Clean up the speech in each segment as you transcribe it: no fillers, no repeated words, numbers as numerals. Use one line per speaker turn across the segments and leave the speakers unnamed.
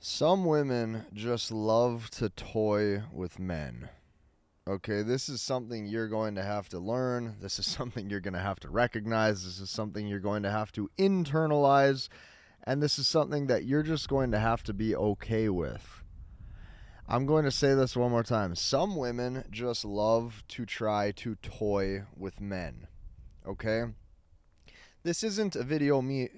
Some women just love to toy with men. Okay, this is something you're going to have to learn. This is something you're going to have to recognize. This is something you're going to have to internalize. And this is something that you're just going to have to be okay with. I'm going to say this one more time. Some women just love to try to toy with men. Okay? This isn't a video of me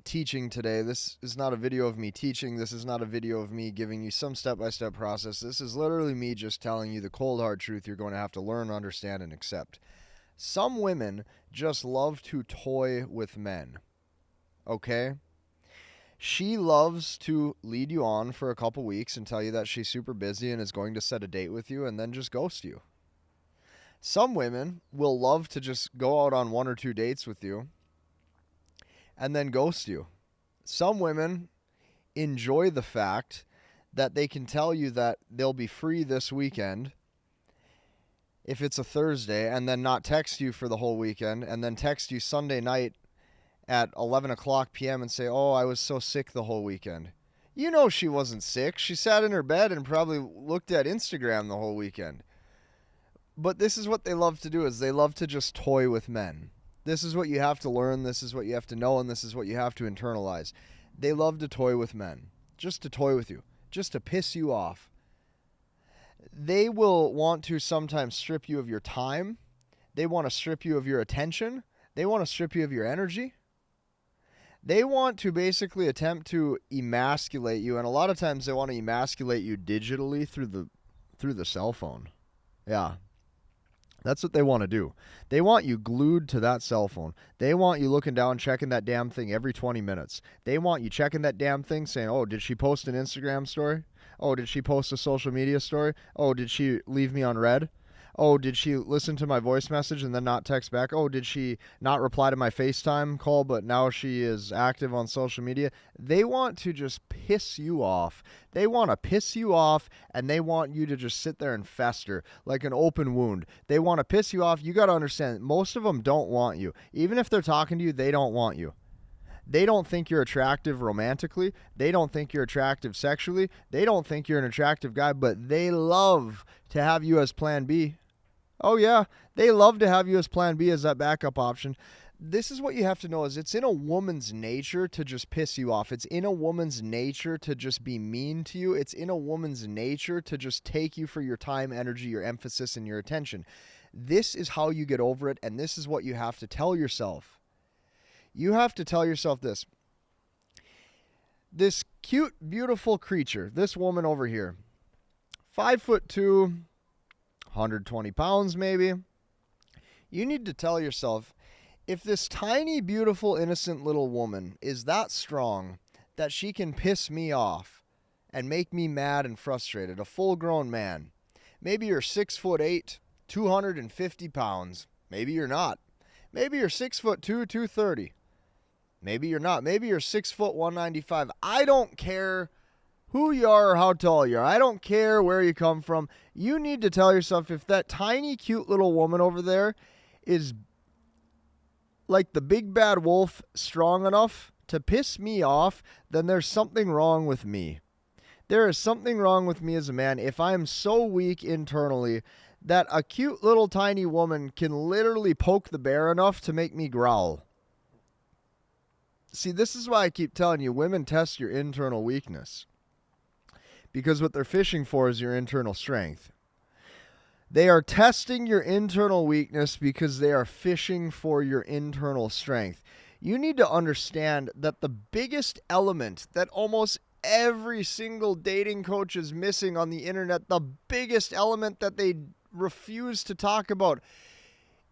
teaching today. This is not a video of me teaching. This is not a video of me giving you some step-by-step process. This is literally me just telling you the cold hard truth you're going to have to learn, understand, and accept. Some women just love to toy with men. Okay? She loves to lead you on for a couple weeks and tell you that she's super busy and is going to set a date with you and then just ghost you. Some women will love to just go out on 1 or 2 dates with you and then ghost you. Some women enjoy the fact that they can tell you that they'll be free this weekend if it's a Thursday and then not text you for the whole weekend and then text you Sunday night at 11 o'clock p.m. and say, "Oh, I was so sick the whole weekend." You know she wasn't sick. She sat in her bed and probably looked at Instagram the whole weekend. But this is what they love to do, is they love to just toy with men. This is what you have to learn, this is what you have to know, and this is what you have to internalize. They love to toy with men. Just to toy with you. Just to piss you off. They will want to sometimes strip you of your time. They want to strip you of your attention. They want to strip you of your energy. They want to basically attempt to emasculate you, and a lot of times they want to emasculate you digitally through the cell phone. Yeah. That's what they want to do. They want you glued to that cell phone. They want you looking down, checking that damn thing every 20 minutes. They want you checking that damn thing, saying, "Oh, did she post an Instagram story? Oh, did she post a social media story? Oh, did she leave me on red? Oh, did she listen to my voice message and then not text back? Oh, did she not reply to my FaceTime call, but now she is active on social media?" They want to just piss you off. They want to piss you off, and they want you to just sit there and fester like an open wound. They want to piss you off. You got to understand, most of them don't want you. Even if they're talking to you, they don't want you. They don't think you're attractive romantically. They don't think you're attractive sexually. They don't think you're an attractive guy, but they love to have you as plan B. Oh, yeah, they love to have you as plan B, as that backup option. This is what you have to know, is it's in a woman's nature to just piss you off. It's in a woman's nature to just be mean to you. It's in a woman's nature to just take you for your time, energy, your emphasis, and your attention. This is how you get over it, and this is what you have to tell yourself. You have to tell yourself this. This cute, beautiful creature, this woman over here, 5'2", 120 pounds maybe. You need to tell yourself, if this tiny, beautiful, innocent little woman is that strong that she can piss me off and make me mad and frustrated, a full-grown man, maybe you're 6'8", 250 pounds. Maybe you're not. Maybe you're 6'2", 230. Maybe you're not. Maybe you're 6', 195. I don't care who you are or how tall you are. I don't care where you come from. You need to tell yourself, if that tiny, cute little woman over there is like the big bad wolf, strong enough to piss me off, then there's something wrong with me. There is something wrong with me as a man if I'm so weak internally that a cute little tiny woman can literally poke the bear enough to make me growl. See, this is why I keep telling you, women test your internal weakness. Because what they're fishing for is your internal strength. They are testing your internal weakness because they are fishing for your internal strength. You need to understand that the biggest element that almost every single dating coach is missing on the internet, the biggest element that they refuse to talk about,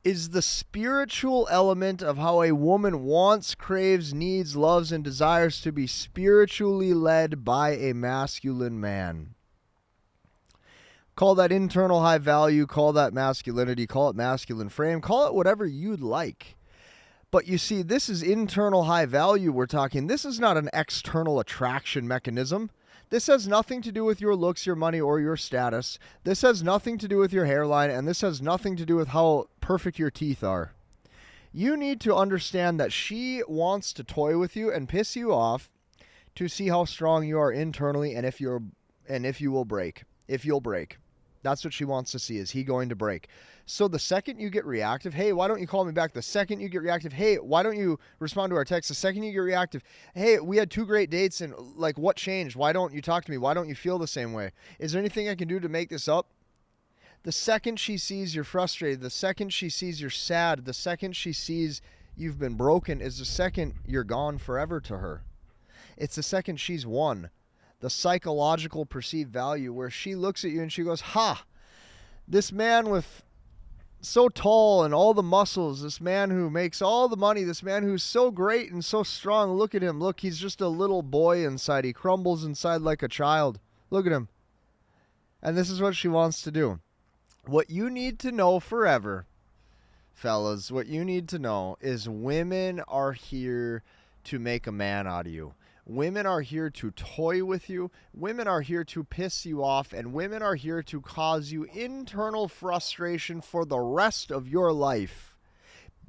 is the spiritual element of how a woman wants, craves, needs, loves, and desires to be spiritually led by a masculine man. Call that internal high value, call that masculinity, call it masculine frame, call it whatever you'd like. But you see, this is internal high value we're talking. This is not an external attraction mechanism. This has nothing to do with your looks, your money, or your status. This has nothing to do with your hairline, and this has nothing to do with how perfect your teeth are. You need to understand that she wants to toy with you and piss you off to see how strong you are internally and if you will break. If you'll break. That's what she wants to see. Is he going to break? So the second you get reactive, hey, why don't you call me back? The second you get reactive, hey, why don't you respond to our text? The second you get reactive, hey, we had 2 great dates and like what changed? Why don't you talk to me? Why don't you feel the same way? Is there anything I can do to make this up? The second she sees you're frustrated, the second she sees you're sad, the second she sees you've been broken is the second you're gone forever to her. It's the second she's won. The psychological perceived value where she looks at you and she goes, ha, this man with so tall and all the muscles, this man who makes all the money, this man who's so great and so strong, look at him. Look, he's just a little boy inside. He crumbles inside like a child. Look at him. And this is what she wants to do. What you need to know forever, fellas, what you need to know is women are here to make a man out of you. Women are here to toy with you. Women are here to piss you off. And women are here to cause you internal frustration for the rest of your life.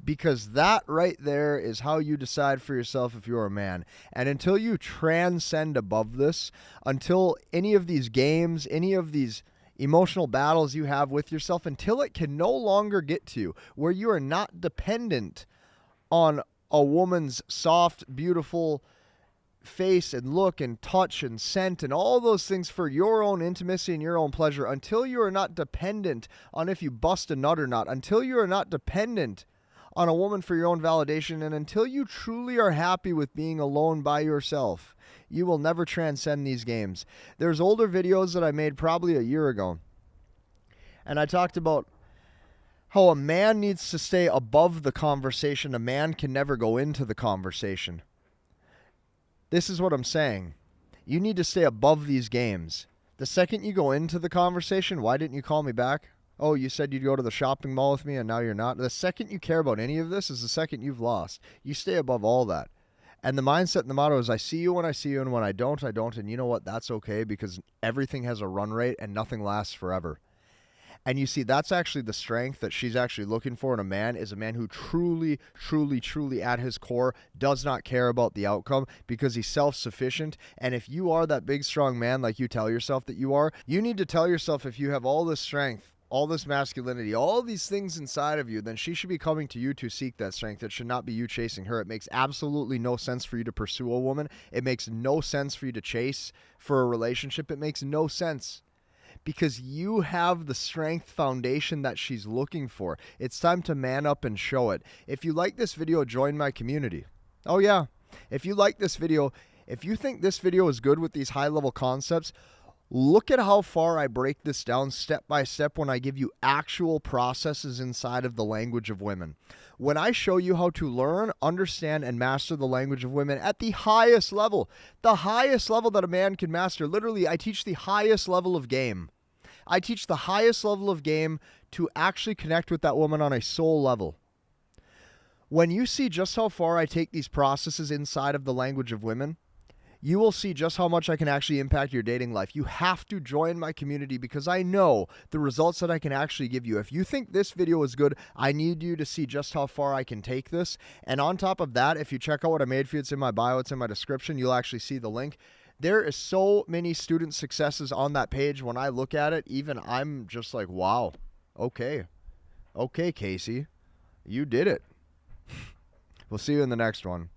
Because that right there is how you decide for yourself if you're a man. And until you transcend above this, until any of these games, any of these emotional battles you have with yourself, until it can no longer get to you, where you are not dependent on a woman's soft, beautiful face and look and touch and scent and all those things for your own intimacy and your own pleasure, until you are not dependent on if you bust a nut or not, until you are not dependent on a woman for your own validation, and until you truly are happy with being alone by yourself, you will never transcend these games. There's older videos that I made probably a year ago, and I talked about how a man needs to stay above the conversation. A man can never go into the conversation. This is what I'm saying. You need to stay above these games. The second you go into the conversation, why didn't you call me back? Oh, you said you'd go to the shopping mall with me and now you're not. The second you care about any of this is the second you've lost. You stay above all that. And the mindset and the motto is I see you when I see you, and when I don't, I don't. And you know what? That's okay, because everything has a run rate and nothing lasts forever. And you see, that's actually the strength that she's actually looking for in a man, is a man who truly, truly, truly at his core does not care about the outcome, because he's self-sufficient. And if you are that big, strong man like you tell yourself that you are, you need to tell yourself, if you have all this strength, all this masculinity, all these things inside of you, then she should be coming to you to seek that strength. It should not be you chasing her. It makes absolutely no sense for you to pursue a woman. It makes no sense for you to chase for a relationship. It makes no sense. Because you have the strength foundation that she's looking for. It's time to man up and show it. If you like this video, join my community. Oh yeah. If you like this video, if you think this video is good with these high-level concepts, look at how far I break this down step by step when I give you actual processes inside of the language of women. When I show you how to learn, understand, and master the language of women at the highest level that a man can master. Literally, I teach the highest level of game. I teach the highest level of game to actually connect with that woman on a soul level. When you see just how far I take these processes inside of the language of women, you will see just how much I can actually impact your dating life. You have to join my community, because I know the results that I can actually give you. If you think this video is good, I need you to see just how far I can take this. And on top of that, if you check out what I made for you, it's in my bio, it's in my description, you'll actually see the link. There is so many student successes on that page. When I look at it, even I'm just like, wow, okay, Casey, you did it. We'll see you in the next one.